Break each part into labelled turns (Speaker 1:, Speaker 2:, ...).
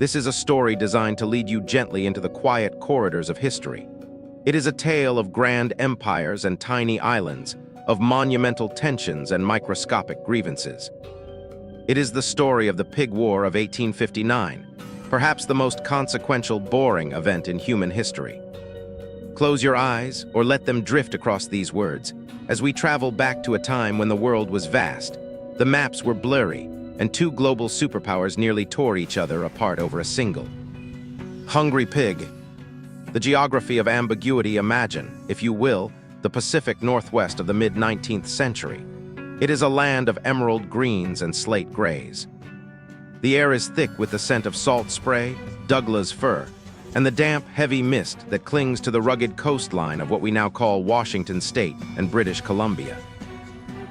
Speaker 1: This is a story designed to lead you gently into the quiet corridors of history. It is a tale of grand empires and tiny islands, of monumental tensions and microscopic grievances. It is the story of the Pig War of 1859, perhaps the most consequential, boring event in human history. Close your eyes or let them drift across these words as we travel back to a time when the world was vast, the maps were blurry, and two global superpowers nearly tore each other apart over a single hungry pig. The geography of ambiguity. Imagine, if you will, the Pacific Northwest of the mid-19th century. It is a land of emerald greens and slate grays. The air is thick with the scent of salt spray, Douglas fir, and the damp, heavy mist that clings to the rugged coastline of what we now call Washington State and British Columbia.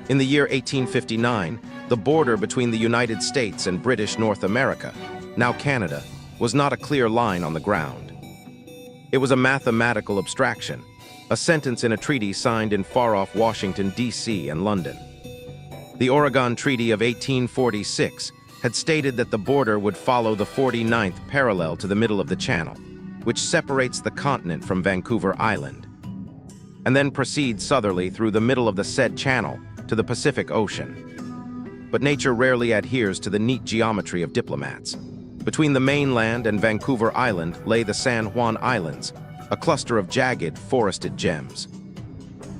Speaker 1: In the year 1859, the border between the United States and British North America, now Canada, was not a clear line on the ground. It was a mathematical abstraction, a sentence in a treaty signed in far-off Washington, D.C. and London. The Oregon Treaty of 1846 had stated that the border would follow the 49th parallel to the middle of the channel, which separates the continent from Vancouver Island, and then proceeds southerly through the middle of the said channel to the Pacific Ocean. But nature rarely adheres to the neat geometry of diplomats. Between the mainland and Vancouver Island lay the San Juan Islands, a cluster of jagged, forested gems.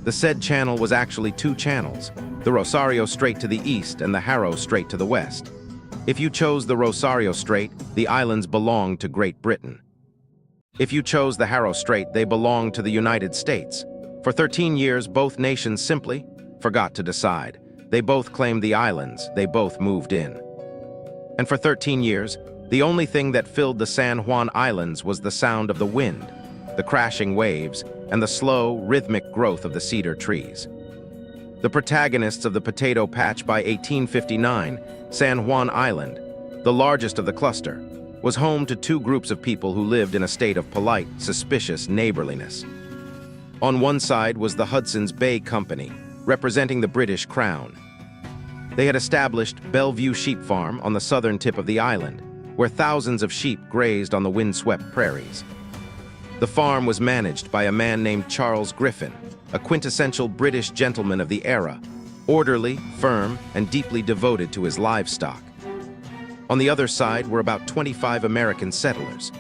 Speaker 1: The said channel was actually two channels, the Rosario Strait to the east and the Haro Strait to the west. If you chose the Rosario Strait, the islands belonged to Great Britain. If you chose the Haro Strait, they belonged to the United States. For 13 years, both nations simply forgot to decide. They both claimed the islands, they both moved in. And for 13 years, the only thing that filled the San Juan Islands was the sound of the wind, the crashing waves, and the slow, rhythmic growth of the cedar trees. The protagonists of the potato patch by 1859, San Juan Island, the largest of the cluster, was home to two groups of people who lived in a state of polite, suspicious neighborliness. On one side was the Hudson's Bay Company, representing the British Crown. They had established Bellevue Sheep Farm on the southern tip of the island, where thousands of sheep grazed on the windswept prairies. The farm was managed by a man named Charles Griffin, a quintessential British gentleman of the era, orderly, firm, and deeply devoted to his livestock. On the other side were about 25 American settlers.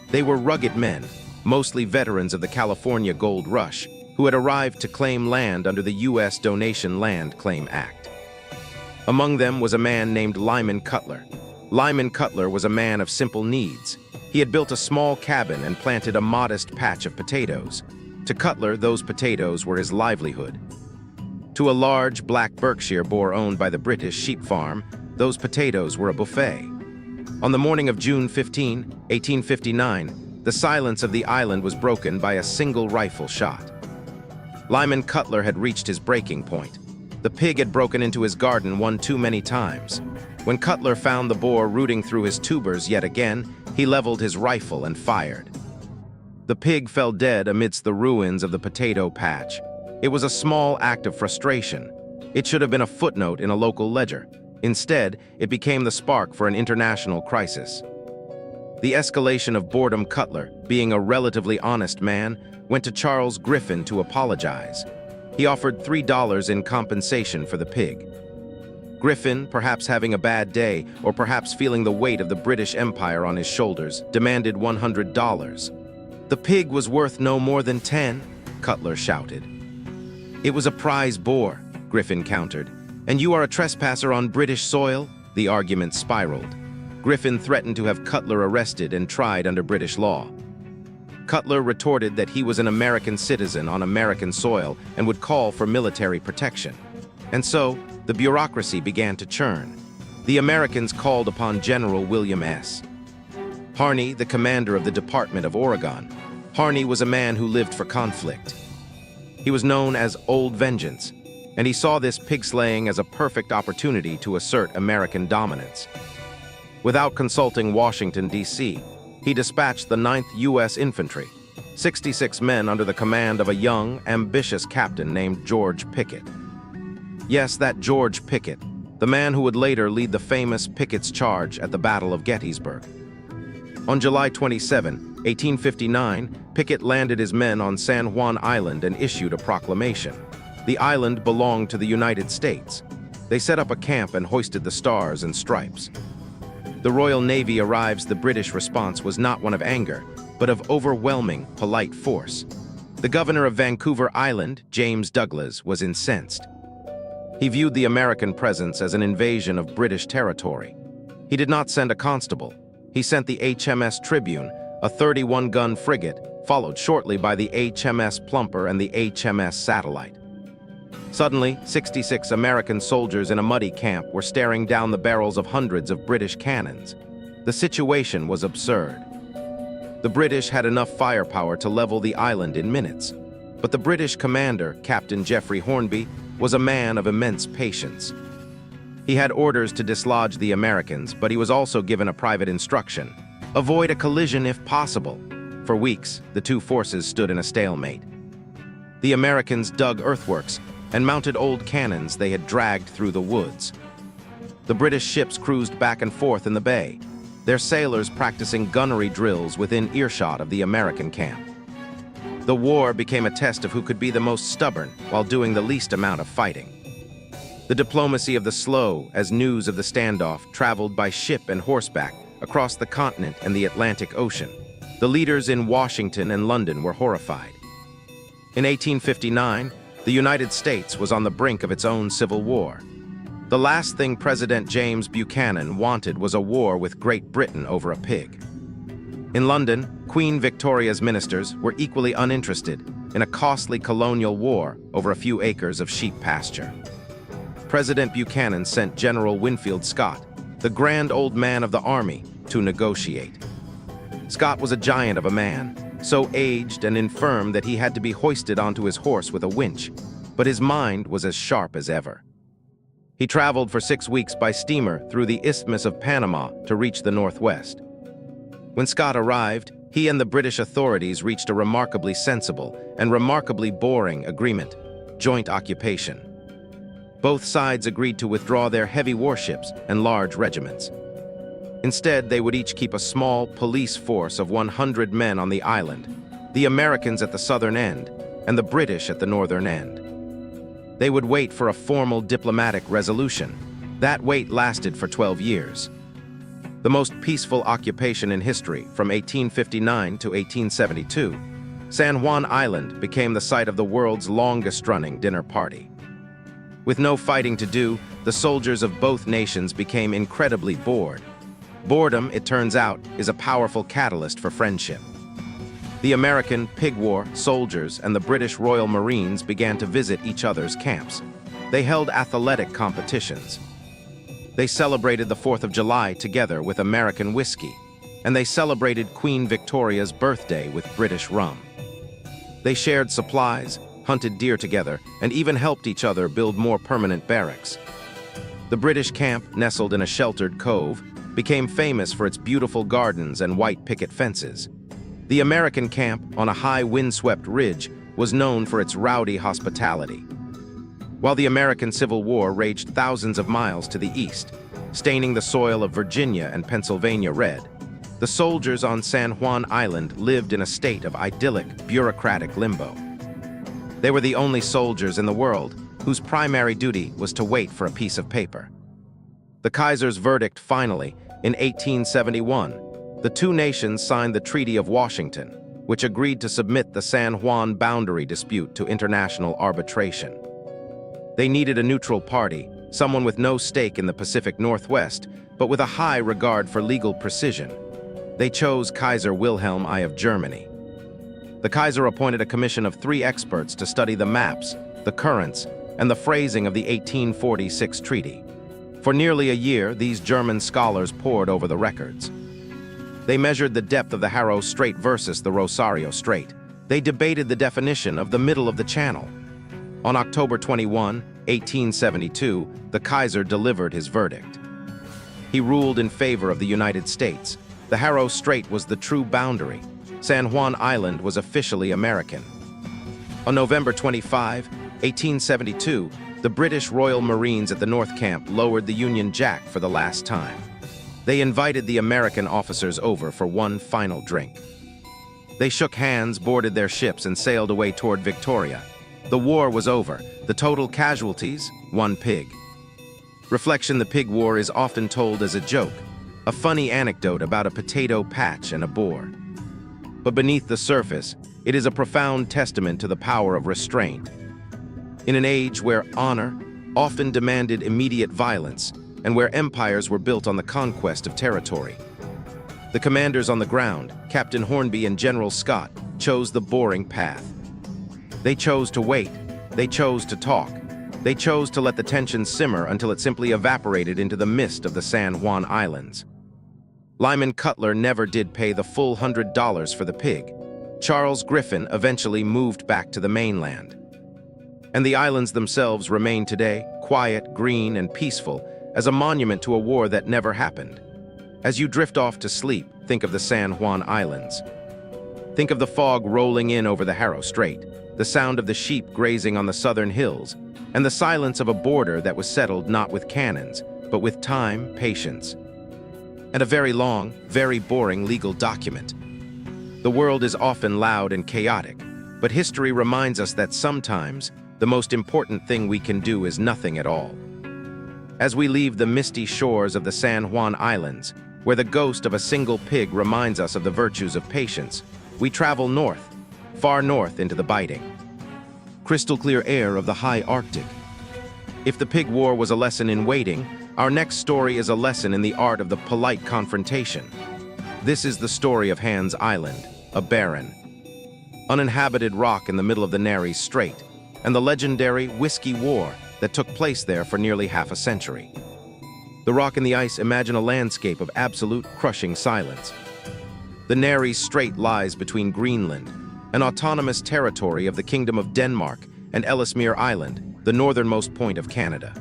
Speaker 1: They were rugged men, mostly veterans of the California Gold Rush, who had arrived to claim land under the U.S. Donation Land Claim Act. Among them was a man named Lyman Cutler. Lyman Cutler was a man of simple needs. He had built a small cabin and planted a modest patch of potatoes. To Cutler, those potatoes were his livelihood. To a large black Berkshire boar owned by the British Sheep Farm, those potatoes were a buffet. On the morning of June 15, 1859, the silence of the island was broken by a single rifle shot. Lyman Cutler had reached his breaking point. The pig had broken into his garden one too many times. When Cutler found the boar rooting through his tubers yet again, he leveled his rifle and fired. The pig fell dead amidst the ruins of the potato patch. It was a small act of frustration. It should have been a footnote in a local ledger. Instead, it became the spark for an international crisis. The escalation of boredom. Cutler, being a relatively honest man, went to Charles Griffin to apologize. He offered $3 in compensation for the pig. Griffin, perhaps having a bad day, or perhaps feeling the weight of the British Empire on his shoulders, demanded $100. "The pig was worth no more than 10, Cutler shouted. "It was a prize boar," Griffin countered. "And you are a trespasser on British soil?" The argument spiraled. Griffin threatened to have Cutler arrested and tried under British law. Cutler retorted that he was an American citizen on American soil and would call for military protection. And so, the bureaucracy began to churn. The Americans called upon General William S. Harney, the commander of the Department of Oregon. Harney was a man who lived for conflict. He was known as Old Vengeance, and he saw this pig slaying as a perfect opportunity to assert American dominance. Without consulting Washington, D.C., he dispatched the 9th U.S. Infantry, 66 men under the command of a young, ambitious captain named George Pickett. Yes, that George Pickett, the man who would later lead the famous Pickett's Charge at the Battle of Gettysburg. On July 27, 1859, Pickett landed his men on San Juan Island and issued a proclamation. The island belonged to the United States. They set up a camp and hoisted the stars and stripes. The Royal Navy arrives. The British response was not one of anger, but of overwhelming, polite force. The governor of Vancouver Island, James Douglas, was incensed. He viewed the American presence as an invasion of British territory. He did not send a constable. He sent the HMS Tribune, a 31-gun frigate, followed shortly by the HMS Plumper and the HMS Satellite. Suddenly, 66 American soldiers in a muddy camp were staring down the barrels of hundreds of British cannons. The situation was absurd. The British had enough firepower to level the island in minutes, but the British commander, Captain Geoffrey Hornby, was a man of immense patience. He had orders to dislodge the Americans, but he was also given a private instruction: avoid a collision if possible. For weeks, the two forces stood in a stalemate. The Americans dug earthworks and mounted old cannons they had dragged through the woods. The British ships cruised back and forth in the bay, their sailors practicing gunnery drills within earshot of the American camp. The war became a test of who could be the most stubborn while doing the least amount of fighting. The diplomacy of the slow as news of the standoff traveled by ship and horseback across the continent and the Atlantic Ocean. The leaders in Washington and London were horrified. In 1859, the United States was on the brink of its own civil war. The last thing President James Buchanan wanted was a war with Great Britain over a pig. In London, Queen Victoria's ministers were equally uninterested in a costly colonial war over a few acres of sheep pasture. President Buchanan sent General Winfield Scott, the grand old man of the army, to negotiate. Scott was a giant of a man, so aged and infirm that he had to be hoisted onto his horse with a winch, but his mind was as sharp as ever. He traveled for 6 weeks by steamer through the Isthmus of Panama to reach the Northwest. When Scott arrived, he and the British authorities reached a remarkably sensible and remarkably boring agreement: joint occupation. Both sides agreed to withdraw their heavy warships and large regiments. Instead, they would each keep a small police force of 100 men on the island, the Americans at the southern end and the British at the northern end. They would wait for a formal diplomatic resolution. That wait lasted for 12 years. The most peaceful occupation in history, from 1859 to 1872, San Juan Island became the site of the world's longest-running dinner party. With no fighting to do, the soldiers of both nations became incredibly bored. Boredom, it turns out, is a powerful catalyst for friendship. The American Pig War soldiers and the British Royal Marines began to visit each other's camps. They held athletic competitions. They celebrated the 4th of July together with American whiskey, and they celebrated Queen Victoria's birthday with British rum. They shared supplies, hunted deer together, and even helped each other build more permanent barracks. The British camp, nestled in a sheltered cove, became famous for its beautiful gardens and white picket fences. The American camp, on a high windswept ridge, was known for its rowdy hospitality. While the American Civil War raged thousands of miles to the east, staining the soil of Virginia and Pennsylvania red, the soldiers on San Juan Island lived in a state of idyllic, bureaucratic limbo. They were the only soldiers in the world whose primary duty was to wait for a piece of paper. The Kaiser's verdict finally, in 1871, the two nations signed the Treaty of Washington, which agreed to submit the San Juan boundary dispute to international arbitration. They needed a neutral party, someone with no stake in the Pacific Northwest, but with a high regard for legal precision. They chose Kaiser Wilhelm I of Germany. The Kaiser appointed a commission of 3 experts to study the maps, the currents, and the phrasing of the 1846 treaty. For nearly a year, these German scholars pored over the records. They measured the depth of the Haro Strait versus the Rosario Strait. They debated the definition of the middle of the channel. On October 21, 1872, the Kaiser delivered his verdict. He ruled in favor of the United States. The Haro Strait was the true boundary. San Juan Island was officially American. On November 25, 1872, the British Royal Marines at the North Camp lowered the Union Jack for the last time. They invited the American officers over for one final drink. They shook hands, boarded their ships, and sailed away toward Victoria. The war was over. The total casualties, 1 pig. Reflection: the pig war is often told as a joke, a funny anecdote about a potato patch and a boar. But beneath the surface, it is a profound testament to the power of restraint. In an age where honor often demanded immediate violence and where empires were built on the conquest of territory, the commanders on the ground, Captain Hornby and General Scott, chose the boring path. They chose to wait. They chose to talk. They chose to let the tension simmer until it simply evaporated into the mist of the San Juan Islands. Lyman Cutler never did pay the full $100 for the pig. Charles Griffin eventually moved back to the mainland. And the islands themselves remain today, quiet, green, and peaceful, as a monument to a war that never happened. As you drift off to sleep, think of the San Juan Islands. Think of the fog rolling in over the Harrow Strait, the sound of the sheep grazing on the southern hills, and the silence of a border that was settled not with cannons, but with time, patience, and a very long, very boring legal document. The world is often loud and chaotic, but history reminds us that sometimes the most important thing we can do is nothing at all. As we leave the misty shores of the San Juan Islands, where the ghost of a single pig reminds us of the virtues of patience, we travel north, far north into the biting, crystal-clear air of the high Arctic. If the pig war was a lesson in waiting, our next story is a lesson in the art of the polite confrontation. This is the story of Hans Island, a barren, uninhabited rock in the middle of the Nares Strait, and the legendary Whiskey War that took place there for nearly half a century. The rock and the ice imagine a landscape of absolute crushing silence. The Nares Strait lies between Greenland, an autonomous territory of the Kingdom of Denmark, and Ellesmere Island, the northernmost point of Canada.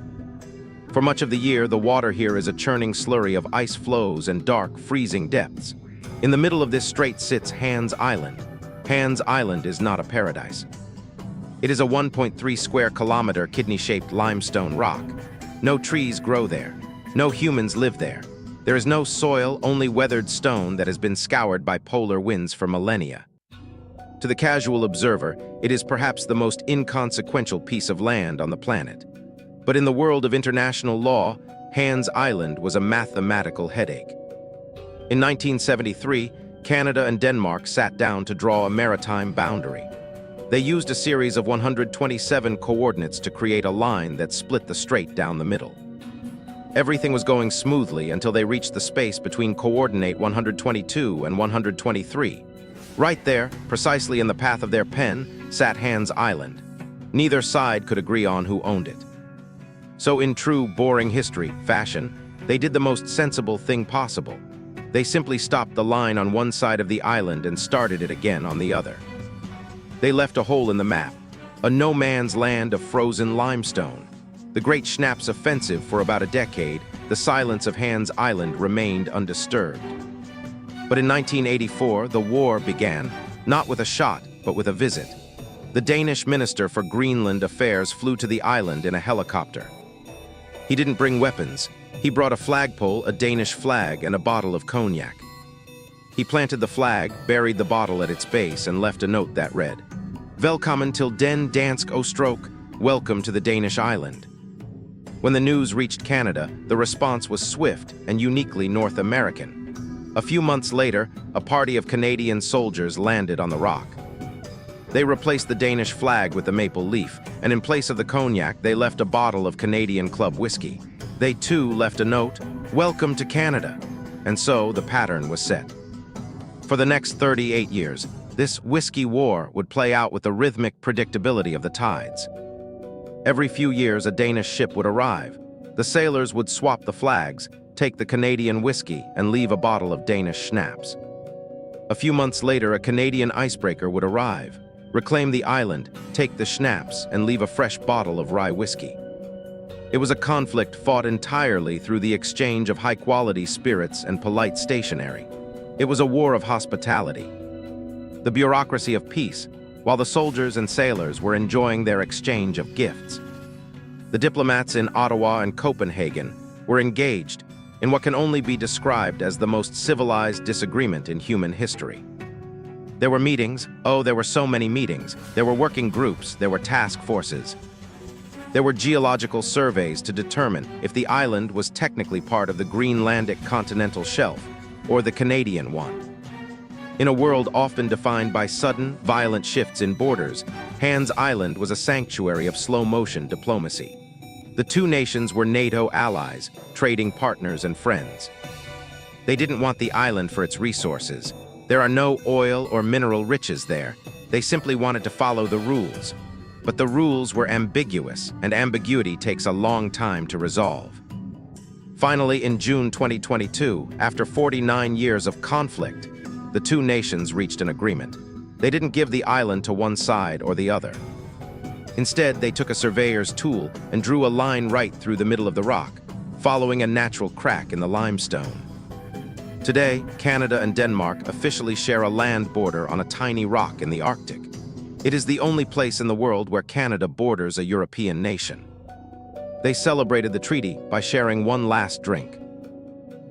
Speaker 1: For much of the year, the water here is a churning slurry of ice flows and dark, freezing depths. In the middle of this strait sits Hans Island. Hans Island is not a paradise. It is a 1.3 square kilometer kidney-shaped limestone rock. No trees grow there. No humans live there. There is no soil, only weathered stone that has been scoured by polar winds for millennia. To the casual observer, it is perhaps the most inconsequential piece of land on the planet. But in the world of international law, Hans Island was a mathematical headache. In 1973, Canada and Denmark sat down to draw a maritime boundary. They used a series of 127 coordinates to create a line that split the strait down the middle. Everything was going smoothly until they reached the space between coordinate 122 and 123. Right there, precisely in the path of their pen, sat Hans Island. Neither side could agree on who owned it. So in true boring history fashion, they did the most sensible thing possible. They simply stopped the line on one side of the island and started it again on the other. They left a hole in the map, a no-man's land of frozen limestone. The Great Schnapp's offensive for about a decade, the silence of Hans Island remained undisturbed. But in 1984, the war began, not with a shot, but with a visit. The Danish Minister for Greenland Affairs flew to the island in a helicopter. He didn't bring weapons. He brought a flagpole, a Danish flag, and a bottle of cognac. He planted the flag, buried the bottle at its base, and left a note that read, "Velkommen til den dansk Ostrok, welcome to the Danish island." When the news reached Canada, the response was swift and uniquely North American. A few months later, a party of Canadian soldiers landed on the rock. They replaced the Danish flag with the maple leaf, and in place of the cognac, they left a bottle of Canadian Club whiskey. They too left a note, "Welcome to Canada." And so the pattern was set. For the next 38 years, this whiskey war would play out with the rhythmic predictability of the tides. Every few years, a Danish ship would arrive. The sailors would swap the flags, take the Canadian whiskey, and leave a bottle of Danish schnapps. A few months later, a Canadian icebreaker would arrive, reclaim the island, take the schnapps, and leave a fresh bottle of rye whiskey. It was a conflict fought entirely through the exchange of high-quality spirits and polite stationery. It was a war of hospitality, the bureaucracy of peace, while the soldiers and sailors were enjoying their exchange of gifts. The diplomats in Ottawa and Copenhagen were engaged, in what can only be described as the most civilized disagreement in human history. There were meetings, there were so many meetings. There were working groups, there were task forces. There were geological surveys to determine if the island was technically part of the Greenlandic continental shelf or the Canadian one. In a world often defined by sudden, violent shifts in borders, Hans Island was a sanctuary of slow-motion diplomacy. The two nations were NATO allies, trading partners and friends. They didn't want the island for its resources. There are no oil or mineral riches there. They simply wanted to follow the rules. But the rules were ambiguous, and ambiguity takes a long time to resolve. Finally, in June 2022, after 49 years of conflict, the two nations reached an agreement. They didn't give the island to one side or the other. Instead, they took a surveyor's tool and drew a line right through the middle of the rock, following a natural crack in the limestone. Today, Canada and Denmark officially share a land border on a tiny rock in the Arctic. It is the only place in the world where Canada borders a European nation. They celebrated the treaty by sharing one last drink.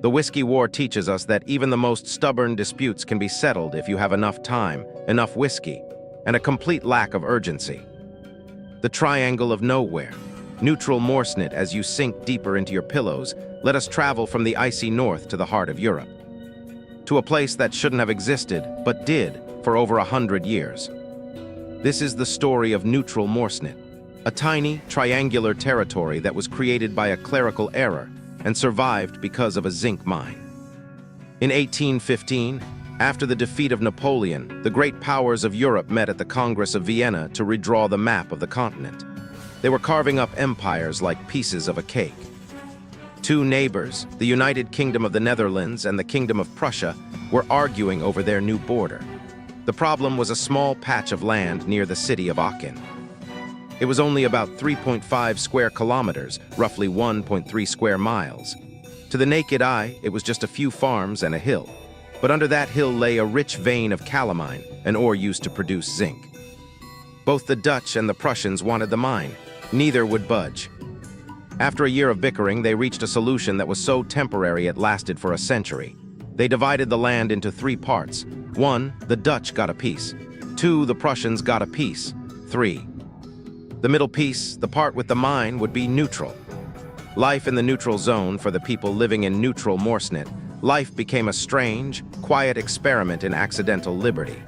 Speaker 1: The Whiskey War teaches us that even the most stubborn disputes can be settled if you have enough time, enough whiskey, and a complete lack of urgency. The Triangle of Nowhere, neutral Moresnet as you sink deeper into your pillows, let us travel from the icy north to the heart of Europe. To a place that shouldn't have existed, but did, for over 100 years. This is the story of neutral Moresnet, a tiny, triangular territory that was created by a clerical error and survived because of a zinc mine. In 1815, after the defeat of Napoleon, the great powers of Europe met at the Congress of Vienna to redraw the map of the continent. They were carving up empires like pieces of a cake. Two neighbors, the United Kingdom of the Netherlands and the Kingdom of Prussia, were arguing over their new border. The problem was a small patch of land near the city of Aachen. It was only about 3.5 square kilometers, roughly 1.3 square miles. To the naked eye, it was just a few farms and a hill. But under that hill lay a rich vein of calamine, an ore used to produce zinc. Both the Dutch and the Prussians wanted the mine. Neither would budge. After a year of bickering, they reached a solution that was so temporary it lasted for a century. They divided the land into 3 parts. 1, the Dutch got a piece. 2, the Prussians got a piece. 3. The middle piece, the part with the mine, would be neutral. Life in the neutral zone for the people living in neutral Moresnet, life became a strange, quiet experiment in accidental liberty.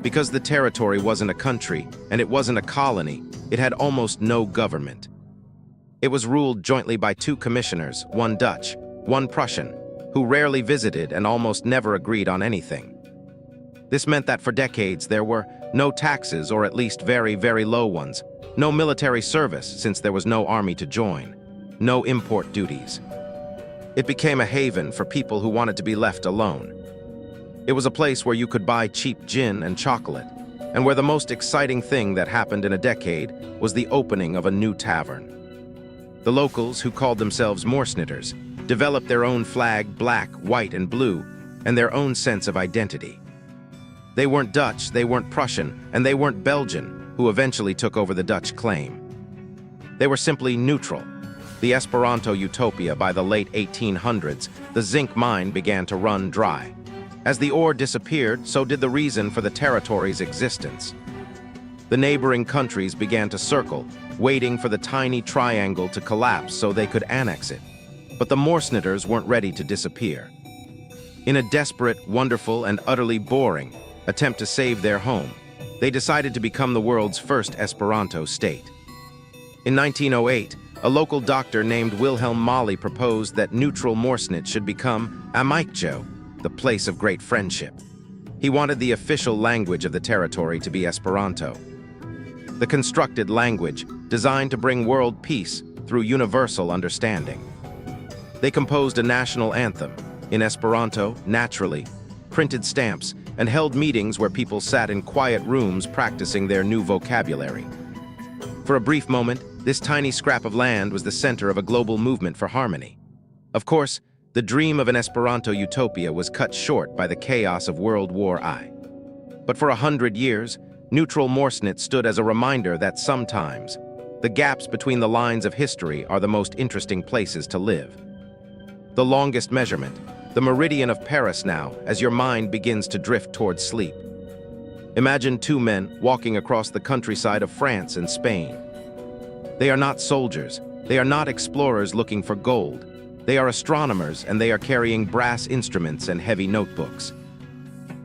Speaker 1: Because the territory wasn't a country, and it wasn't a colony, it had almost no government. It was ruled jointly by 2 commissioners, one Dutch, one Prussian, who rarely visited and almost never agreed on anything. This meant that for decades there were no taxes, or at least very, very low ones, no military service since there was no army to join, no import duties. It became a haven for people who wanted to be left alone. It was a place where you could buy cheap gin and chocolate, and where the most exciting thing that happened in a decade was the opening of a new tavern. The locals, who called themselves Moresnetters, developed their own flag, black, white, and blue, and their own sense of identity. They weren't Dutch, they weren't Prussian, and they weren't Belgian, who eventually took over the Dutch claim. They were simply neutral. The Esperanto utopia by the late 1800s, the zinc mine began to run dry. As the ore disappeared, so did the reason for the territory's existence. The neighboring countries began to circle, waiting for the tiny triangle to collapse so they could annex it. But the Moresnetters weren't ready to disappear. In a desperate, wonderful, and utterly boring attempt to save their home, they decided to become the world's first Esperanto state. In 1908, a local doctor named Wilhelm Molly proposed that neutral Moresnet should become Amaikjo, the place of great friendship. He wanted the official language of the territory to be Esperanto. The constructed language, designed to bring world peace through universal understanding. They composed a national anthem, in Esperanto, naturally, printed stamps, and held meetings where people sat in quiet rooms practicing their new vocabulary. For a brief moment, this tiny scrap of land was the center of a global movement for harmony. Of course, the dream of an Esperanto utopia was cut short by the chaos of World War I. But for 100 years, neutral Moresnet stood as a reminder that sometimes, the gaps between the lines of history are the most interesting places to live. The longest measurement, the meridian of Paris now, as your mind begins to drift towards sleep. Imagine two men walking across the countryside of France and Spain. They are not soldiers, they are not explorers looking for gold. They are astronomers, and they are carrying brass instruments and heavy notebooks.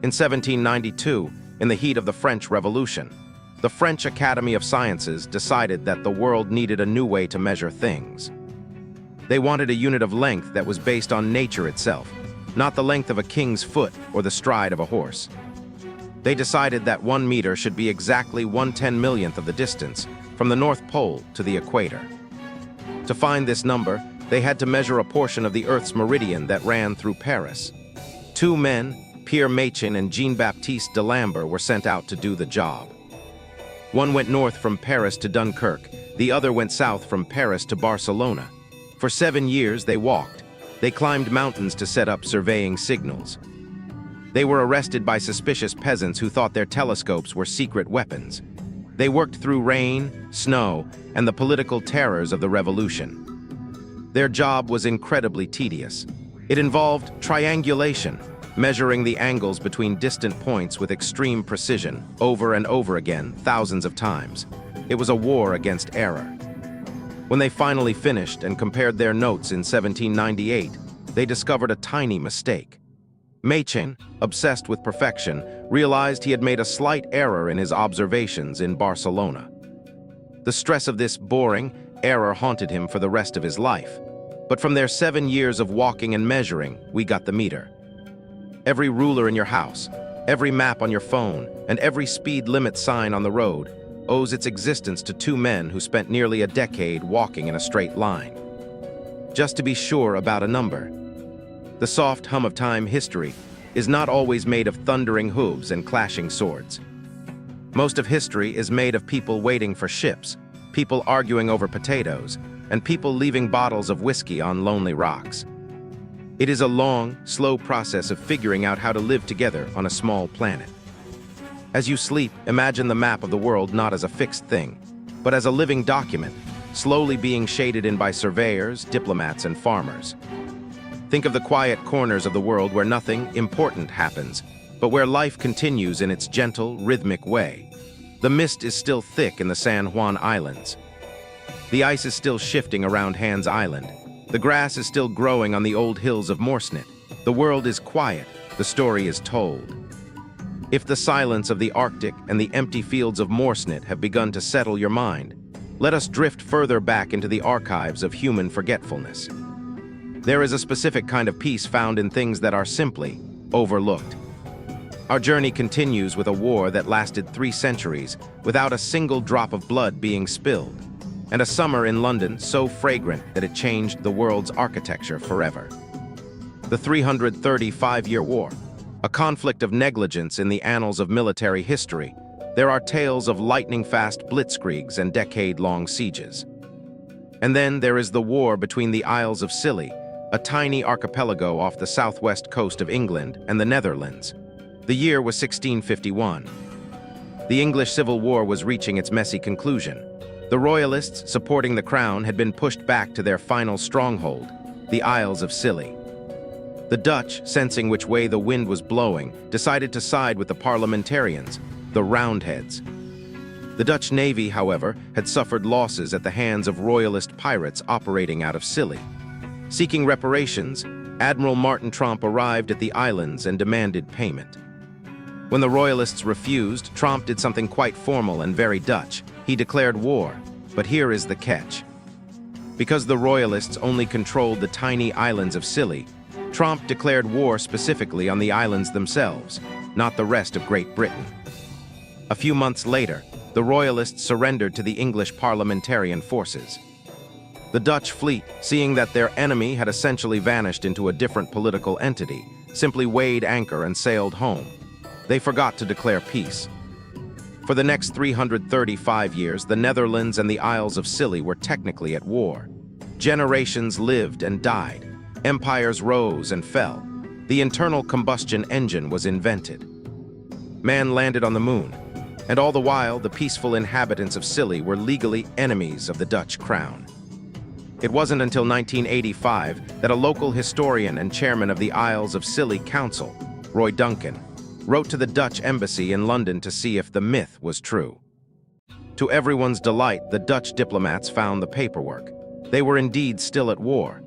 Speaker 1: In 1792, in the heat of the French Revolution, the French Academy of Sciences decided that the world needed a new way to measure things. They wanted a unit of length that was based on nature itself, not the length of a king's foot or the stride of a horse. They decided that 1 meter should be exactly 1/10,000,000th of the distance from the North Pole to the equator. To find this number, they had to measure a portion of the Earth's meridian that ran through Paris. Two men, Pierre Machin and Jean-Baptiste D'Alembert, were sent out to do the job. One went north from Paris to Dunkirk, the other went south from Paris to Barcelona. For 7 years they walked. They climbed mountains to set up surveying signals. They were arrested by suspicious peasants who thought their telescopes were secret weapons. They worked through rain, snow, and the political terrors of the revolution. Their job was incredibly tedious. It involved triangulation, measuring the angles between distant points with extreme precision, over and over again, thousands of times. It was a war against error. When they finally finished and compared their notes in 1798, they discovered a tiny mistake. Machin, obsessed with perfection, realized he had made a slight error in his observations in Barcelona. The stress of this boring error haunted him for the rest of his life. But from their 7 years of walking and measuring, we got the meter. Every ruler in your house, every map on your phone, and every speed limit sign on the road owes its existence to two men who spent nearly a decade walking in a straight line. Just to be sure about a number. The soft hum of time history is not always made of thundering hooves and clashing swords. Most of history is made of people waiting for ships, people arguing over potatoes, and people leaving bottles of whiskey on lonely rocks. It is a long, slow process of figuring out how to live together on a small planet. As you sleep, imagine the map of the world not as a fixed thing, but as a living document, slowly being shaded in by surveyors, diplomats, and farmers. Think of the quiet corners of the world where nothing important happens, but where life continues in its gentle, rhythmic way. The mist is still thick in the San Juan Islands. The ice is still shifting around Hans Island. The grass is still growing on the old hills of Moresnet. The world is quiet. The story is told. If the silence of the Arctic and the empty fields of Moresnet have begun to settle your mind, let us drift further back into the archives of human forgetfulness. There is a specific kind of peace found in things that are simply overlooked. Our journey continues with a war that lasted 3 centuries without a single drop of blood being spilled, and a summer in London so fragrant that it changed the world's architecture forever. The 335-year war, a conflict of negligence in the annals of military history. There are tales of lightning-fast blitzkriegs and decade-long sieges. And then there is the war between the Isles of Scilly, a tiny archipelago off the southwest coast of England, and the Netherlands. The year was 1651. The English Civil War was reaching its messy conclusion. The Royalists supporting the crown had been pushed back to their final stronghold, the Isles of Scilly. The Dutch, sensing which way the wind was blowing, decided to side with the parliamentarians, the Roundheads. The Dutch Navy, however, had suffered losses at the hands of Royalist pirates operating out of Scilly. Seeking reparations, Admiral Martin Tromp arrived at the islands and demanded payment. When the Royalists refused, Tromp did something quite formal and very Dutch. He declared war, but here is the catch. Because the Royalists only controlled the tiny islands of Scilly, Tromp declared war specifically on the islands themselves, not the rest of Great Britain. A few months later, the Royalists surrendered to the English parliamentarian forces. The Dutch fleet, seeing that their enemy had essentially vanished into a different political entity, simply weighed anchor and sailed home. They forgot to declare peace. For the next 335 years, the Netherlands and the Isles of Scilly were technically at war. Generations lived and died. Empires rose and fell. The internal combustion engine was invented. Man landed on the moon, and all the while, the peaceful inhabitants of Scilly were legally enemies of the Dutch crown. It wasn't until 1985 that a local historian and chairman of the Isles of Scilly Council, Roy Duncan, wrote to the Dutch embassy in London to see if the myth was true. To everyone's delight, the Dutch diplomats found the paperwork. They were indeed still at war.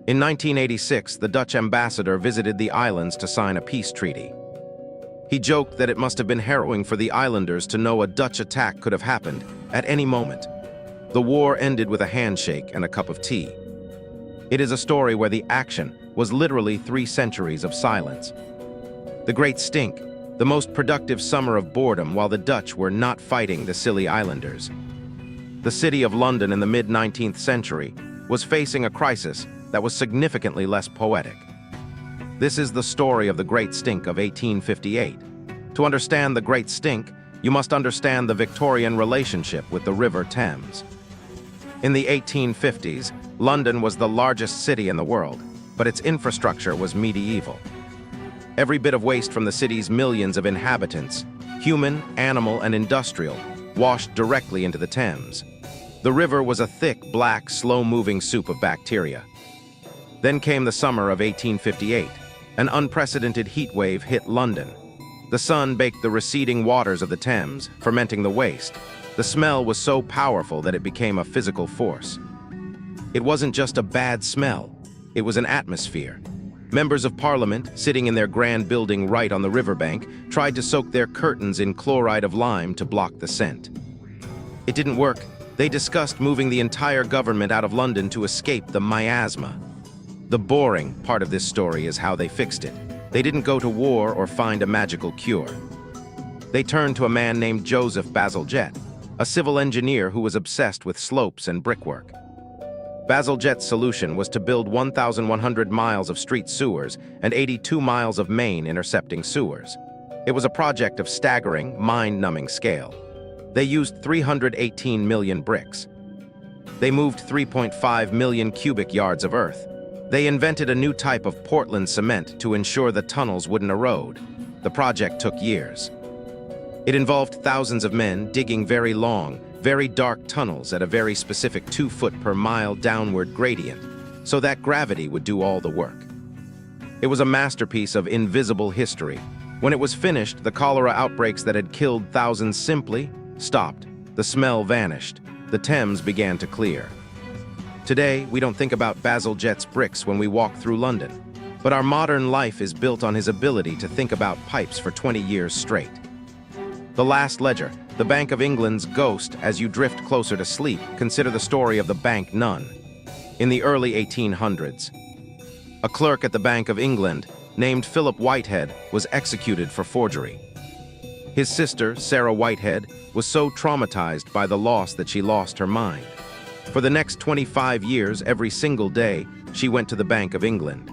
Speaker 1: In 1986, the Dutch ambassador visited the islands to sign a peace treaty. He joked that it must have been harrowing for the islanders to know a Dutch attack could have happened at any moment. The war ended with a handshake and a cup of tea. It is a story where the action was literally 3 centuries of silence. The Great Stink, the most productive summer of boredom while the Dutch were not fighting the Scilly Islanders. The city of London in the mid-19th century was facing a crisis that was significantly less poetic. This is the story of the Great Stink of 1858. To understand the Great Stink, you must understand the Victorian relationship with the River Thames. In the 1850s, London was the largest city in the world, but its infrastructure was medieval. Every bit of waste from the city's millions of inhabitants, human, animal, and industrial, washed directly into the Thames. The river was a thick, black, slow-moving soup of bacteria. Then came the summer of 1858. An unprecedented heat wave hit London. The sun baked the receding waters of the Thames, fermenting the waste. The smell was so powerful that it became a physical force. It wasn't just a bad smell, it was an atmosphere. Members of Parliament, sitting in their grand building right on the riverbank, tried to soak their curtains in chloride of lime to block the scent. It didn't work. They discussed moving the entire government out of London to escape the miasma. The boring part of this story is how they fixed it. They didn't go to war or find a magical cure. They turned to a man named Joseph Bazalgette, a civil engineer who was obsessed with slopes and brickwork. Bazalgette's solution was to build 1,100 miles of street sewers and 82 miles of main intercepting sewers. It was a project of staggering, mind-numbing scale. They used 318 million bricks. They moved 3.5 million cubic yards of earth. They invented a new type of Portland cement to ensure the tunnels wouldn't erode. The project took years. It involved thousands of men digging very long, very dark tunnels at a very specific 2-foot per mile downward gradient, so that gravity would do all the work. It was a masterpiece of invisible history. When it was finished, the cholera outbreaks that had killed thousands simply stopped. The smell vanished. The Thames began to clear. Today, we don't think about Bazalgette's bricks when we walk through London, but our modern life is built on his ability to think about pipes for 20 years straight. The Last Ledger, the Bank of England's ghost as you drift closer to sleep, consider the story of the bank nun. In the early 1800s, a clerk at the Bank of England named Philip Whitehead was executed for forgery. His sister, Sarah Whitehead, was so traumatized by the loss that she lost her mind. For the next 25 years, every single day, she went to the Bank of England.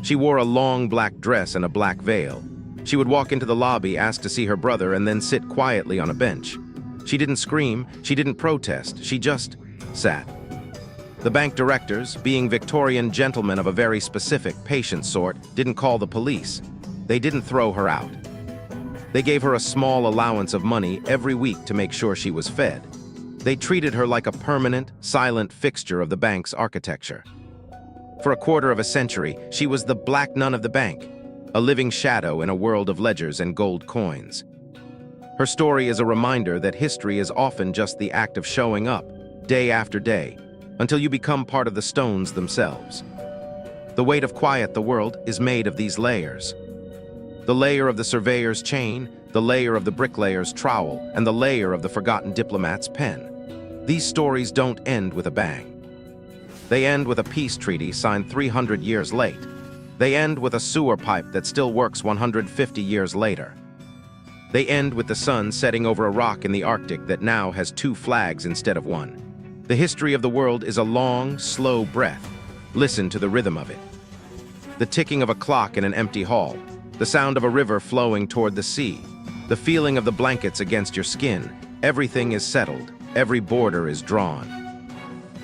Speaker 1: She wore a long black dress and a black veil. She would walk into the lobby, ask to see her brother, and then sit quietly on a bench. She didn't scream, she didn't protest, she just sat. The bank directors, being Victorian gentlemen of a very specific, patient sort, didn't call the police. They didn't throw her out. They gave her a small allowance of money every week to make sure she was fed. They treated her like a permanent, silent fixture of the bank's architecture. For a quarter of a century, she was the black nun of the bank, a living shadow in a world of ledgers and gold coins. Her story is a reminder that history is often just the act of showing up, day after day, until you become part of the stones themselves. The weight of quiet the world is made of these layers. The layer of the surveyor's chain, the layer of the bricklayer's trowel, and the layer of the forgotten diplomat's pen. These stories don't end with a bang. They end with a peace treaty signed 300 years late. They end with a sewer pipe that still works 150 years later. They end with the sun setting over a rock in the Arctic that now has 2 flags instead of 1. The history of the world is a long, slow breath. Listen to the rhythm of it. The ticking of a clock in an empty hall, the sound of a river flowing toward the sea, the feeling of the blankets against your skin. Everything is settled. Every border is drawn.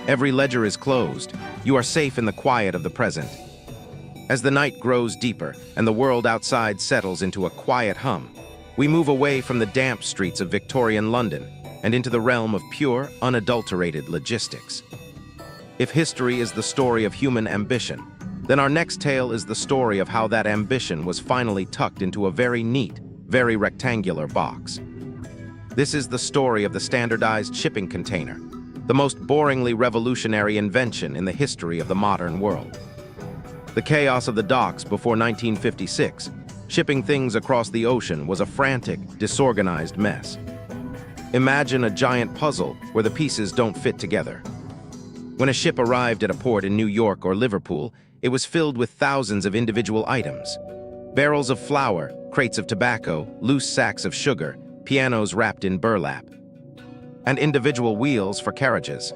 Speaker 1: Every ledger is closed. You are safe in the quiet of the present. As the night grows deeper and the world outside settles into a quiet hum, we move away from the damp streets of Victorian London and into the realm of pure, unadulterated logistics. If history is the story of human ambition, then our next tale is the story of how that ambition was finally tucked into a very neat, very rectangular box. This is the story of the standardized shipping container, the most boringly revolutionary invention in the history of the modern world. The chaos of the docks before 1956, shipping things across the ocean was a frantic, disorganized mess. Imagine a giant puzzle where the pieces don't fit together. When a ship arrived at a port in New York or Liverpool, it was filled with thousands of individual items. Barrels of flour, crates of tobacco, loose sacks of sugar, pianos wrapped in burlap, and individual wheels for carriages.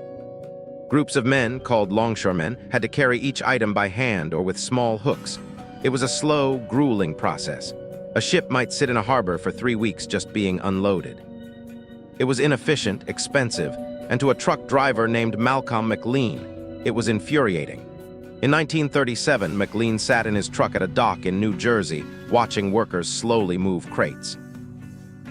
Speaker 1: Groups of men, called longshoremen, had to carry each item by hand or with small hooks. It was a slow, grueling process. A ship might sit in a harbor for 3 weeks just being unloaded. It was inefficient, expensive, and to a truck driver named Malcolm McLean, it was infuriating. In 1937, McLean sat in his truck at a dock in New Jersey, watching workers slowly move crates.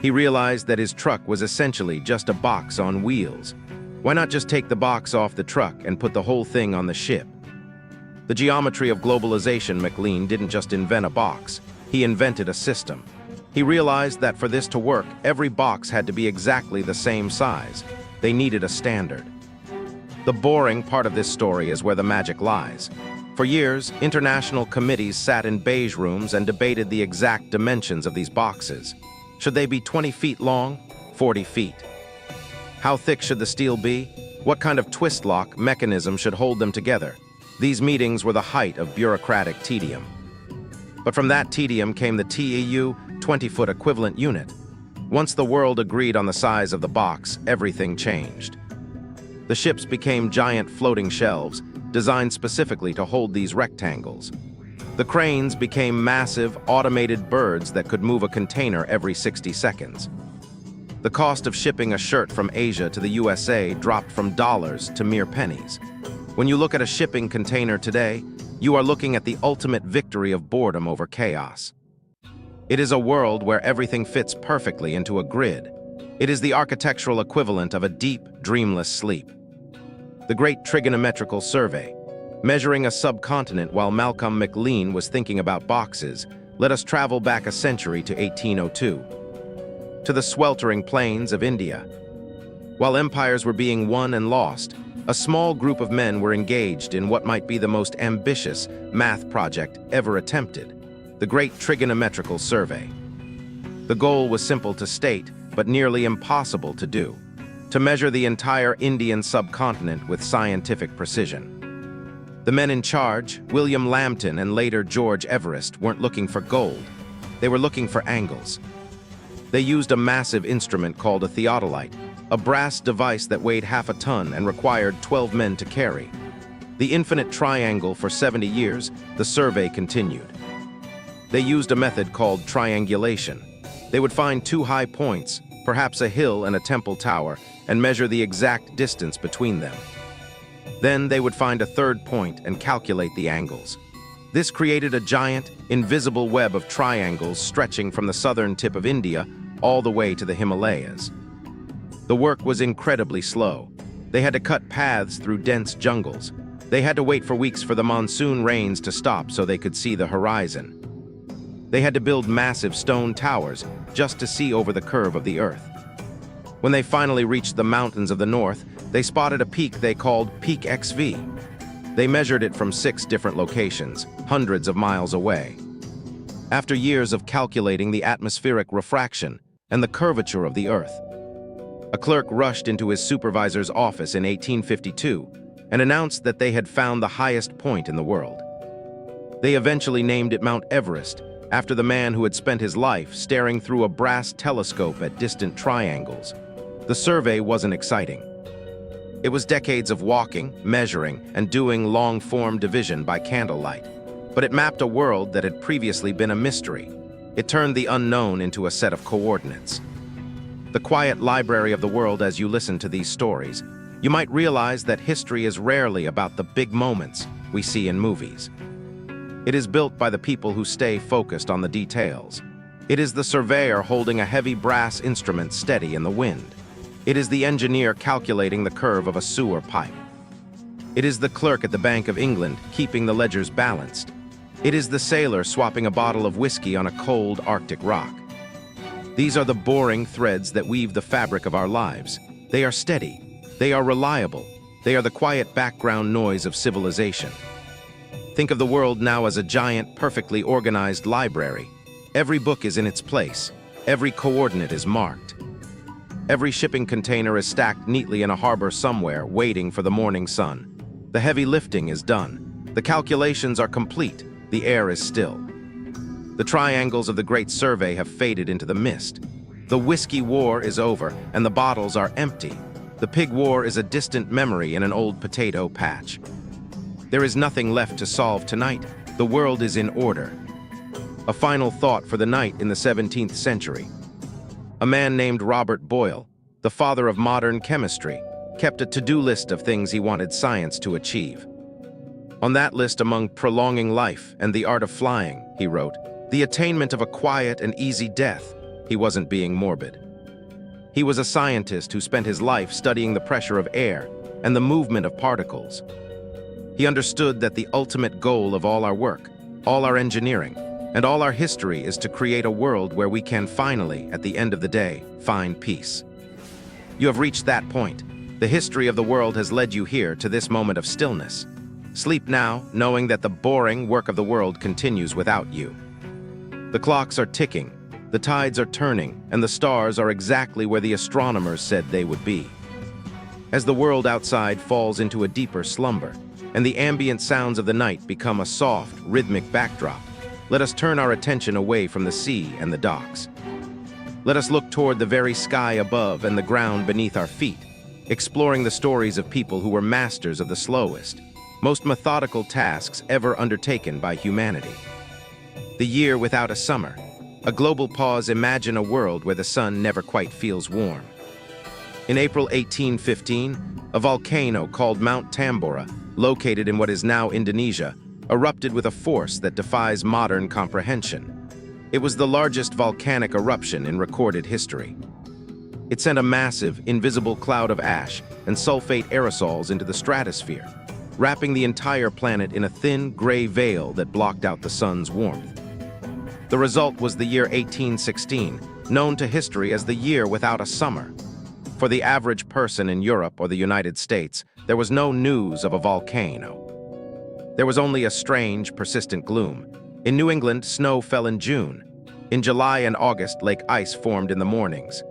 Speaker 1: He realized that his truck was essentially just a box on wheels. Why not just take the box off the truck and put the whole thing on the ship? The geometry of globalization, McLean didn't just invent a box, he invented a system. He realized that for this to work, every box had to be exactly the same size. They needed a standard. The boring part of this story is where the magic lies. For years, international committees sat in beige rooms and debated the exact dimensions of these boxes. Should they be 20 feet long, 40 feet? How thick should the steel be? What kind of twist lock mechanism should hold them together? These meetings were the height of bureaucratic tedium. But from that tedium came the TEU 20-foot equivalent unit. Once the world agreed on the size of the box, everything changed. The ships became giant floating shelves, designed specifically to hold these rectangles. The cranes became massive, automated birds that could move a container every 60 seconds. The cost of shipping a shirt from Asia to the USA dropped from dollars to mere pennies. When you look at a shipping container today, you are looking at the ultimate victory of boredom over chaos. It is a world where everything fits perfectly into a grid. It is the architectural equivalent of a deep, dreamless sleep. The Great Trigonometrical Survey. Measuring a subcontinent while Malcolm McLean was thinking about boxes, let us travel back a century to 1802. To the sweltering plains of India. While empires were being won and lost, a small group of men were engaged in what might be the most ambitious math project ever attempted, the Great Trigonometrical Survey. The goal was simple to state, but nearly impossible to do: to measure the entire Indian subcontinent with scientific precision. The men in charge, William Lambton and later George Everest, weren't looking for gold. They were looking for angles. They used a massive instrument called a theodolite, a brass device that weighed half a ton and required 12 men to carry. The infinite triangle for 70 years, the survey continued. They used a method called triangulation. They would find 2 high points, perhaps a hill and a temple tower, and measure the exact distance between them. Then they would find a 3rd point and calculate the angles. This created a giant, invisible web of triangles stretching from the southern tip of India all the way to the Himalayas. The work was incredibly slow. They had to cut paths through dense jungles. They had to wait for weeks for the monsoon rains to stop so they could see the horizon. They had to build massive stone towers just to see over the curve of the earth. When they finally reached the mountains of the north, they spotted a peak they called Peak XV. They measured it from 6 different locations, hundreds of miles away. After years of calculating the atmospheric refraction and the curvature of the earth, a clerk rushed into his supervisor's office in 1852 and announced that they had found the highest point in the world. They eventually named it Mount Everest, after the man who had spent his life staring through a brass telescope at distant triangles. The survey wasn't exciting. It was decades of walking, measuring, and doing long-form division by candlelight. But it mapped a world that had previously been a mystery. It turned the unknown into a set of coordinates. The quiet library of the world. As you listen to these stories, you might realize that history is rarely about the big moments we see in movies. It is built by the people who stay focused on the details. It is the surveyor holding a heavy brass instrument steady in the wind. It is the engineer calculating the curve of a sewer pipe. It is the clerk at the Bank of England keeping the ledgers balanced. It is the sailor swapping a bottle of whiskey on a cold Arctic rock. These are the boring threads that weave the fabric of our lives. They are steady. They are reliable. They are the quiet background noise of civilization. Think of the world now as a giant, perfectly organized library. Every book is in its place. Every coordinate is marked. Every shipping container is stacked neatly in a harbor somewhere, waiting for the morning sun. The heavy lifting is done. The calculations are complete. The air is still. The triangles of the Great Survey have faded into the mist. The whiskey war is over, and the bottles are empty. The pig war is a distant memory in an old potato patch. There is nothing left to solve tonight. The world is in order. A final thought for the night in the 17th century. A man named Robert Boyle, the father of modern chemistry, kept a to-do list of things he wanted science to achieve. On that list, among prolonging life and the art of flying, he wrote, the attainment of a quiet and easy death. He wasn't being morbid. He was a scientist who spent his life studying the pressure of air and the movement of particles. He understood that the ultimate goal of all our work, all our engineering, and all our history is to create a world where we can finally, at the end of the day, find peace. You have reached that point. The history of the world has led you here to this moment of stillness. Sleep now, knowing that the boring work of the world continues without you. The clocks are ticking, the tides are turning, and the stars are exactly where the astronomers said they would be. As the world outside falls into a deeper slumber, and the ambient sounds of the night become a soft, rhythmic backdrop, let us turn our attention away from the sea and the docks. Let us look toward the very sky above and the ground beneath our feet, exploring the stories of people who were masters of the slowest, most methodical tasks ever undertaken by humanity. The year without a summer. A global pause. Imagine a world where the sun never quite feels warm. In April 1815, a volcano called Mount Tambora, located in what is now Indonesia, erupted with a force that defies modern comprehension. It was the largest volcanic eruption in recorded history. It sent a massive, invisible cloud of ash and sulfate aerosols into the stratosphere, wrapping the entire planet in a thin, gray veil that blocked out the sun's warmth. The result was the year 1816, known to history as the year without a summer. For the average person in Europe or the United States, there was no news of a volcano. There was only a strange, persistent gloom. In New England, snow fell in June. In July and August, lake ice formed in the mornings.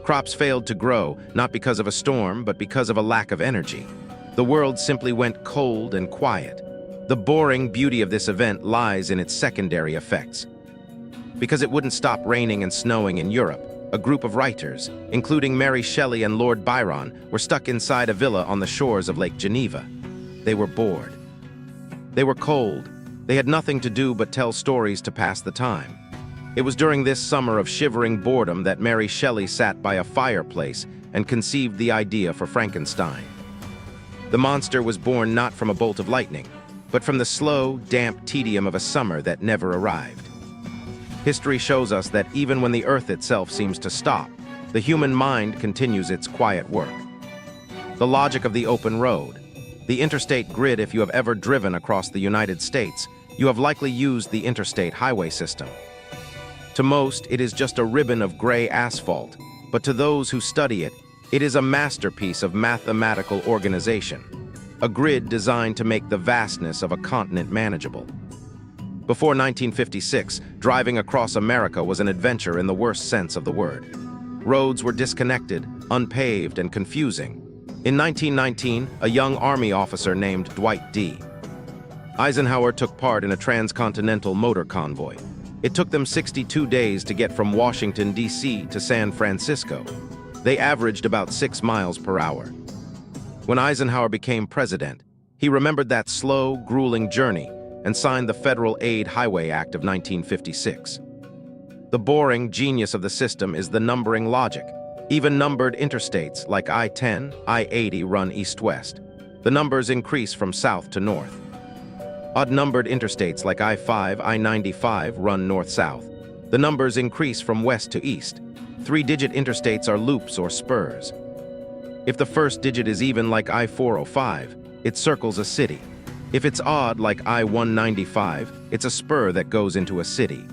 Speaker 1: Crops failed to grow, not because of a storm, but because of a lack of energy. The world simply went cold and quiet. The boring beauty of this event lies in its secondary effects. Because it wouldn't stop raining and snowing in Europe, a group of writers, including Mary Shelley and Lord Byron, were stuck inside a villa on the shores of Lake Geneva. They were bored. They were cold. They had nothing to do but tell stories to pass the time. It was during this summer of shivering boredom that Mary Shelley sat by a fireplace and conceived the idea for Frankenstein. The monster was born not from a bolt of lightning, but from the slow, damp tedium of a summer that never arrived. History shows us that even when the earth itself seems to stop, the human mind continues its quiet work. The logic of the open road. The interstate grid. If you have ever driven across the United States, you have likely used the interstate highway system. To most, it is just a ribbon of gray asphalt, but to those who study it, it is a masterpiece of mathematical organization. A grid designed to make the vastness of a continent manageable. Before 1956, driving across America was an adventure in the worst sense of the word. Roads were disconnected, unpaved, and confusing. In 1919, a young Army officer named Dwight D. Eisenhower took part in a transcontinental motor convoy. It took them 62 days to get from Washington, D.C. to San Francisco. They averaged about 6 miles per hour. When Eisenhower became president, he remembered that slow, grueling journey and signed the Federal Aid Highway Act of 1956. The boring genius of the system is the numbering logic. Even numbered interstates like I-10, I-80 run east-west. The numbers increase from south to north. Odd-numbered interstates like I-5, I-95 run north-south. The numbers increase from west to east. 3-digit interstates are loops or spurs. If the first digit is even like I-405, it circles a city. If it's odd, like I-195, it's a spur that goes into a city.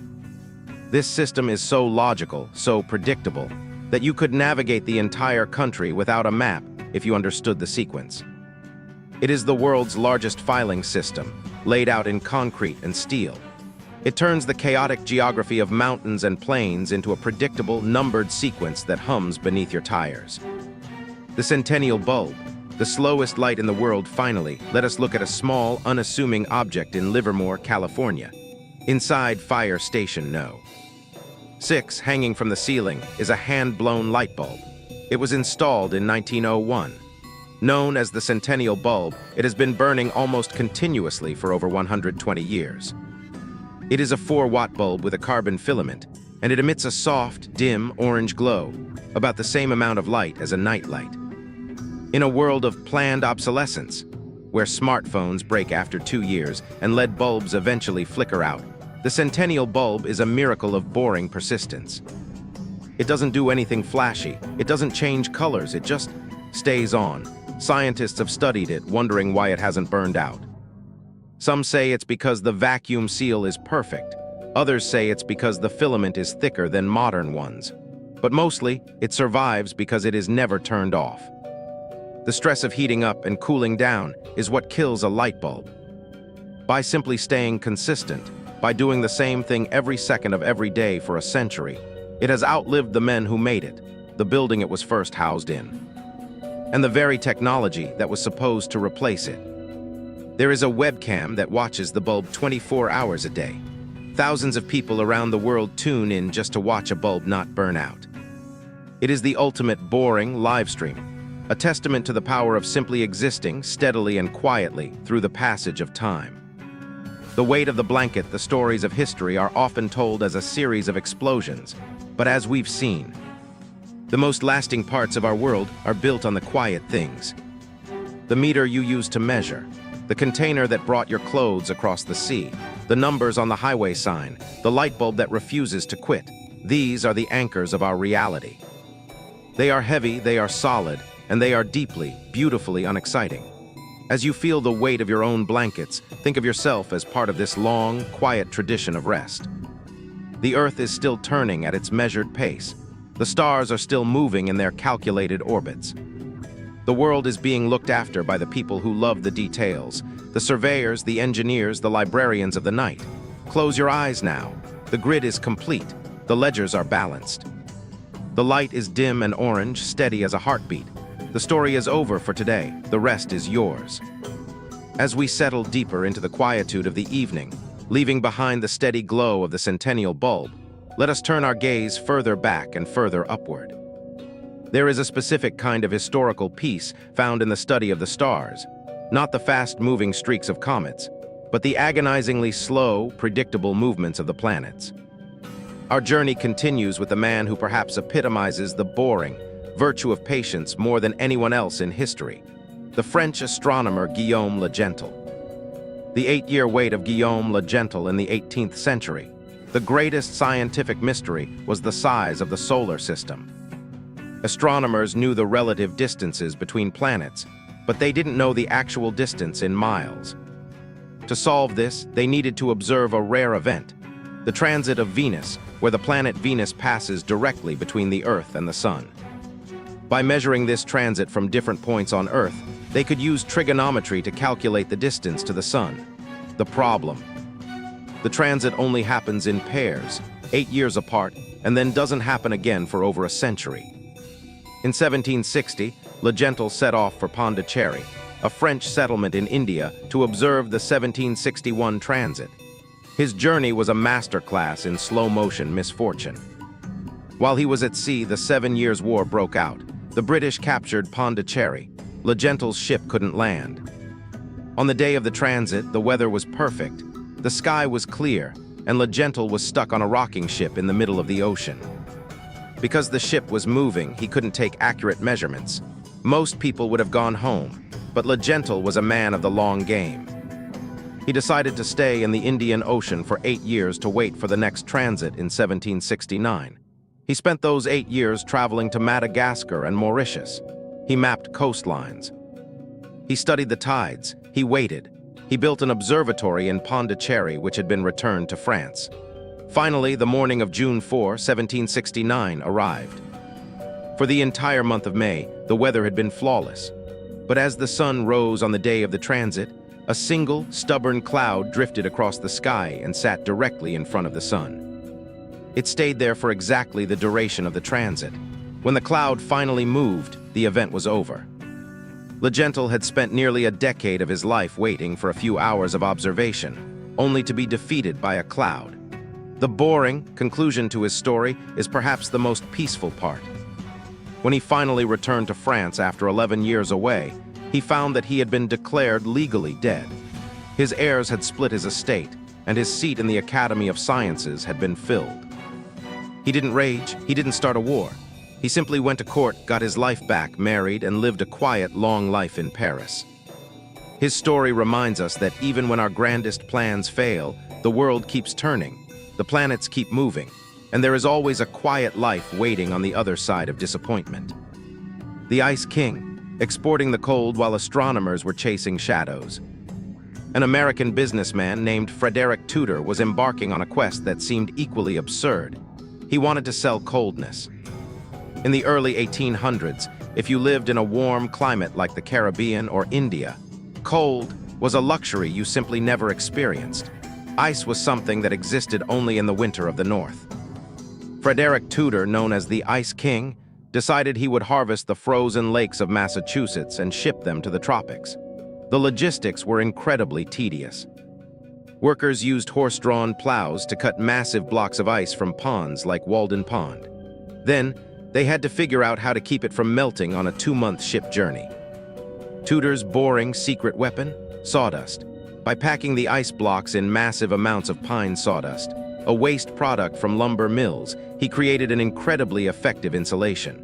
Speaker 1: This system is so logical, so predictable, that you could navigate the entire country without a map if you understood the sequence. It is the world's largest filing system, laid out in concrete and steel. It turns the chaotic geography of mountains and plains into a predictable, numbered sequence that hums beneath your tires. The Centennial Bulb, the slowest light in the world, finally let us look at a small, unassuming object in Livermore, California. Inside Fire Station No. 6, hanging from the ceiling, is a hand-blown light bulb. It was installed in 1901. Known as the Centennial Bulb, it has been burning almost continuously for over 120 years. It is a 4-watt bulb with a carbon filament, and it emits a soft, dim, orange glow, about the same amount of light as a nightlight. In a world of planned obsolescence, where smartphones break after 2 years and LED bulbs eventually flicker out, the Centennial Bulb is a miracle of boring persistence. It doesn't do anything flashy, it doesn't change colors, it just stays on. Scientists have studied it, wondering why it hasn't burned out. Some say it's because the vacuum seal is perfect. Others say it's because the filament is thicker than modern ones. But mostly, it survives because it is never turned off. The stress of heating up and cooling down is what kills a light bulb. By simply staying consistent, by doing the same thing every second of every day for a century, it has outlived the men who made it, the building it was first housed in, and the very technology that was supposed to replace it. There is a webcam that watches the bulb 24 hours a day. Thousands of people around the world tune in just to watch a bulb not burn out. It is the ultimate boring live stream, a testament to the power of simply existing steadily and quietly through the passage of time. The weight of the blanket, the stories of history are often told as a series of explosions, but as we've seen, the most lasting parts of our world are built on the quiet things. The meter you use to measure, the container that brought your clothes across the sea, the numbers on the highway sign, the light bulb that refuses to quit. These are the anchors of our reality. They are heavy, they are solid, and they are deeply, beautifully unexciting. As you feel the weight of your own blankets, think of yourself as part of this long, quiet tradition of rest. The Earth is still turning at its measured pace. The stars are still moving in their calculated orbits. The world is being looked after by the people who love the details, the surveyors, the engineers, the librarians of the night. Close your eyes now. The grid is complete. The ledgers are balanced. The light is dim and orange, steady as a heartbeat. The story is over for today. The rest is yours. As we settle deeper into the quietude of the evening, leaving behind the steady glow of the Centennial Bulb, let us turn our gaze further back and further upward. There is a specific kind of historical peace found in the study of the stars, not the fast-moving streaks of comets, but the agonizingly slow, predictable movements of the planets. Our journey continues with the man who perhaps epitomizes the boring virtue of patience more than anyone else in history, the French astronomer Guillaume Le Gentil. The 8-year wait of Guillaume Le Gentil in the 18th century, the greatest scientific mystery was the size of the solar system. Astronomers knew the relative distances between planets, but they didn't know the actual distance in miles. To solve this, they needed to observe a rare event, the transit of Venus, where the planet Venus passes directly between the Earth and the Sun. By measuring this transit from different points on Earth, they could use trigonometry to calculate the distance to the Sun. The problem: the transit only happens in pairs, 8 years apart, and then doesn't happen again for over a century. In 1760, Le Gentil set off for Pondicherry, a French settlement in India, to observe the 1761 transit. His journey was a masterclass in slow-motion misfortune. While he was at sea, the 7 Years' War broke out. The British captured Pondicherry. Le Gentil's ship couldn't land. On the day of the transit, the weather was perfect. The sky was clear, and Le Gentil was stuck on a rocking ship in the middle of the ocean. Because the ship was moving, he couldn't take accurate measurements. Most people would have gone home, but Le Gentil was a man of the long game. He decided to stay in the Indian Ocean for 8 years to wait for the next transit in 1769. He spent those 8 years traveling to Madagascar and Mauritius. He mapped coastlines. He studied the tides. He waited. He built an observatory in Pondicherry, which had been returned to France. Finally, the morning of June 4, 1769 arrived. For the entire month of May, the weather had been flawless. But as the sun rose on the day of the transit, a single, stubborn cloud drifted across the sky and sat directly in front of the sun. It stayed there for exactly the duration of the transit. When the cloud finally moved, the event was over. Legendre had spent nearly a decade of his life waiting for a few hours of observation, only to be defeated by a cloud. The boring conclusion to his story is perhaps the most peaceful part. When he finally returned to France after 11 years away, he found that he had been declared legally dead. His heirs had split his estate, and his seat in the Academy of Sciences had been filled. He didn't rage, he didn't start a war. He simply went to court, got his life back, married, and lived a quiet, long life in Paris. His story reminds us that even when our grandest plans fail, the world keeps turning, the planets keep moving, and there is always a quiet life waiting on the other side of disappointment. The Ice King, exporting the cold while astronomers were chasing shadows. An American businessman named Frederick Tudor was embarking on a quest that seemed equally absurd. He wanted to sell coldness. In the early 1800s, if you lived in a warm climate like the Caribbean or India, cold was a luxury you simply never experienced. Ice was something that existed only in the winter of the North. Frederick Tudor, known as the Ice King, decided he would harvest the frozen lakes of Massachusetts and ship them to the tropics. The logistics were incredibly tedious. Workers used horse-drawn plows to cut massive blocks of ice from ponds like Walden Pond. Then, they had to figure out how to keep it from melting on a 2-month ship journey. Tudor's boring secret weapon? Sawdust. By packing the ice blocks in massive amounts of pine sawdust, a waste product from lumber mills, he created an incredibly effective insulation.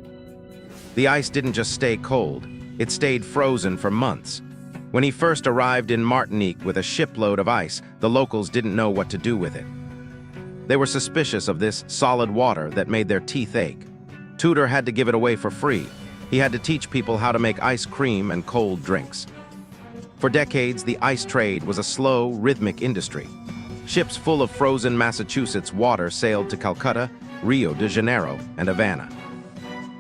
Speaker 1: The ice didn't just stay cold, it stayed frozen for months. When he first arrived in Martinique with a shipload of ice, the locals didn't know what to do with it. They were suspicious of this solid water that made their teeth ache. Tudor had to give it away for free. He had to teach people how to make ice cream and cold drinks. For decades, the ice trade was a slow, rhythmic industry. Ships full of frozen Massachusetts water sailed to Calcutta, Rio de Janeiro, and Havana.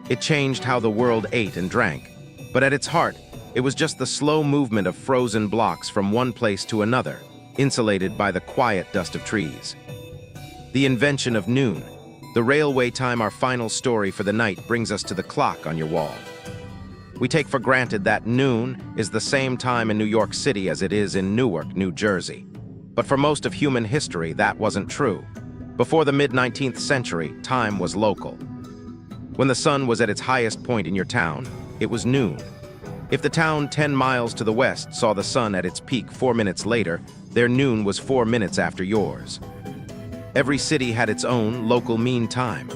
Speaker 1: It changed how the world ate and drank, but at its heart, it was just the slow movement of frozen blocks from one place to another, insulated by the quiet dust of trees. The invention of noon. The railway time, our final story for the night, brings us to the clock on your wall. We take for granted that noon is the same time in New York City as it is in Newark, New Jersey. But for most of human history, that wasn't true. Before the mid-19th century, time was local. When the sun was at its highest point in your town, it was noon. If the town 10 miles to the west saw the sun at its peak 4 minutes later, their noon was 4 minutes after yours. Every city had its own local mean time.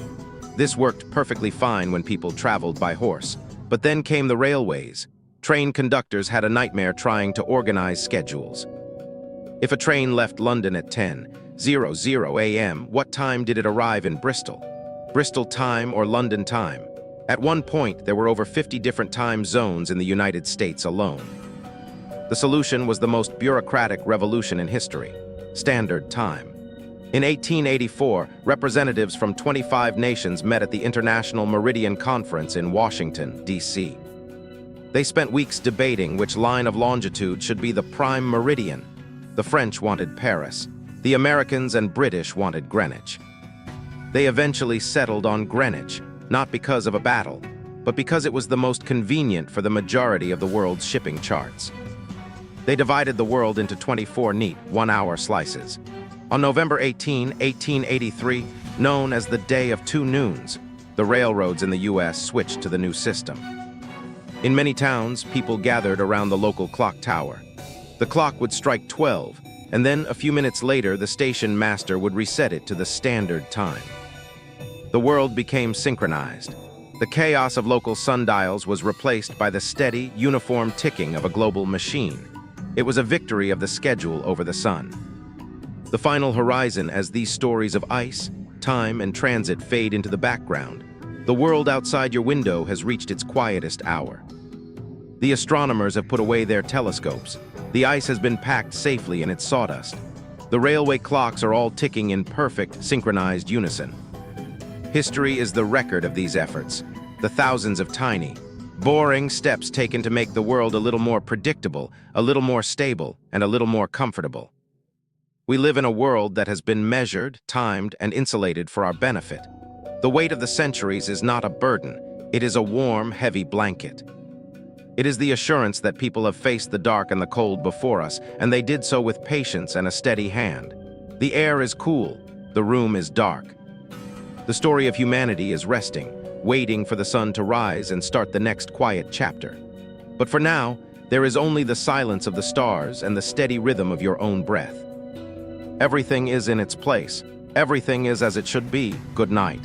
Speaker 1: This worked perfectly fine when people traveled by horse. But then came the railways. Train conductors had a nightmare trying to organize schedules. If a train left London at 10:00 a.m., what time did it arrive in Bristol? Bristol time or London time? At one point, there were over 50 different time zones in the United States alone. The solution was the most bureaucratic revolution in history: standard time. In 1884, representatives from 25 nations met at the International Meridian Conference in Washington, D.C. They spent weeks debating which line of longitude should be the prime meridian. The French wanted Paris. The Americans and British wanted Greenwich. They eventually settled on Greenwich, not because of a battle, but because it was the most convenient for the majority of the world's shipping charts. They divided the world into 24 neat, 1-hour slices. On November 18, 1883, known as the Day of Two Noons, the railroads in the U.S. switched to the new system. In many towns, people gathered around the local clock tower. The clock would strike 12, and then a few minutes later, the station master would reset it to the standard time. The world became synchronized. The chaos of local sundials was replaced by the steady, uniform ticking of a global machine. It was a victory of the schedule over the sun. The final horizon, as these stories of ice, time, and transit fade into the background, the world outside your window has reached its quietest hour. The astronomers have put away their telescopes. The ice has been packed safely in its sawdust. The railway clocks are all ticking in perfect, synchronized unison. History is the record of these efforts, the thousands of tiny, boring steps taken to make the world a little more predictable, a little more stable, and a little more comfortable. We live in a world that has been measured, timed, and insulated for our benefit. The weight of the centuries is not a burden. It is a warm, heavy blanket. It is the assurance that people have faced the dark and the cold before us, and they did so with patience and a steady hand. The air is cool. The room is dark. The story of humanity is resting, waiting for the sun to rise and start the next quiet chapter. But for now, there is only the silence of the stars and the steady rhythm of your own breath. Everything is in its place. Everything is as it should be. Good night.